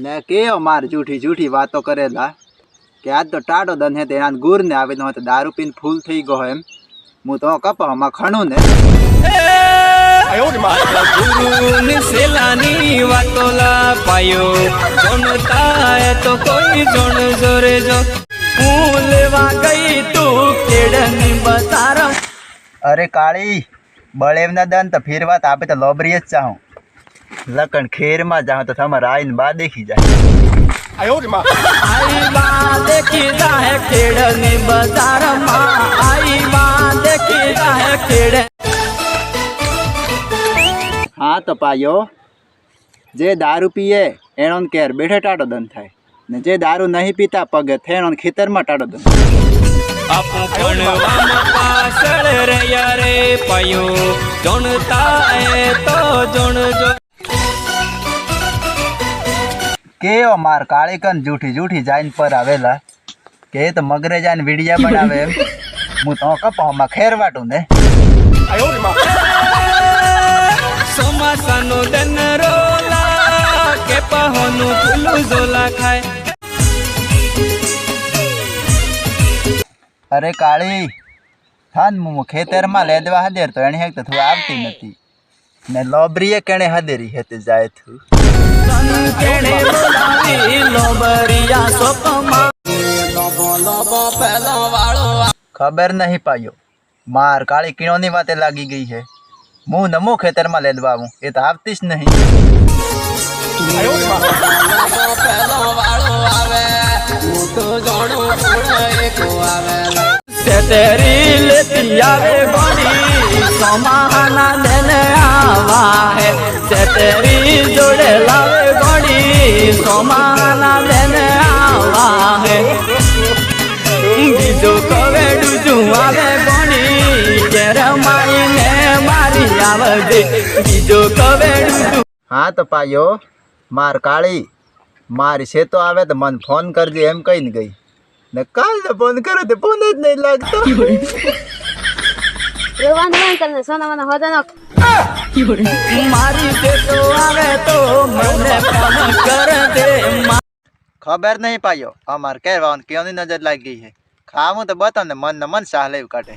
ले के मार झूठी झूठी बातों करेला कि आज तो टाडो दन है तेना गुर ने आवे तो दारू पीन फूल थई गयो एम मु तो कपामा खणु ने गुरु ने सेलानी वातोला पायो जोनता है तो कोई जोन जोरे जो फूलवा गई तू केड़नी बसार। अरे काली बळेव ना दन तो फिर बात आपे तो लोबरी ज चाहूं लकन खेर में जाऊं तो हमारा आइन बा देखी जाए आई बा देखी जाए केड़नी बजार मां आई बा देखी जाए केड़े। हाँ तो पायो जे दारू पीए एनो केर बैठे टाटो दन थाय ने जे दारू नहीं पीता पगे थे एनो खेतर में टाटो दन आपो पणवाम पासळ रे यारे पायो जोणता है तो जोण जो के ओ मार काली कन झूठी झूठी जाइन पर आवेला के तो मगरे जाइन वीडियो बनावे मु तो कपामा खेर वाटू ने सोमासानो दन रोला के पहोनु फुलु जोला खाए। अरे काली थान मु खेतर में लेदवा हदेर तो एने तो थू आवती नती ने लोबरीए केने हदेरी हेते जाए थू केने बोलावी लोबरिया सोपमा लोबो लोबो पहला वालो खबर नहीं पायो मार काली किणोनी बातें लागी गई है मुँह नमो खेतर में लेदवा हूँ ये तो आवतीस नहीं तेरी लेती आवे बड़ी समाना देने आवा है तेरी जोड़े लावे बड़ी समाना देने आवा है बीजो कवे डूजू आवे बड़ी केरा माई ने मारी आवे दे बीजो कवे डूजू। हाँ तो पायो मार काली मारी से तो आवे तो मन फोन कर दे एम कहीं गई ने काल तो फोन करो तो फोन ज नहीं लगता रेवान नहीं करने सोना मना हो जाना मारी से तो आवे तो मने फोन कर दे। खबर नहीं पायो हमार कहवान क्यों नहीं नजर लग गई है खाऊं तो बता ने मन न मन साले काटे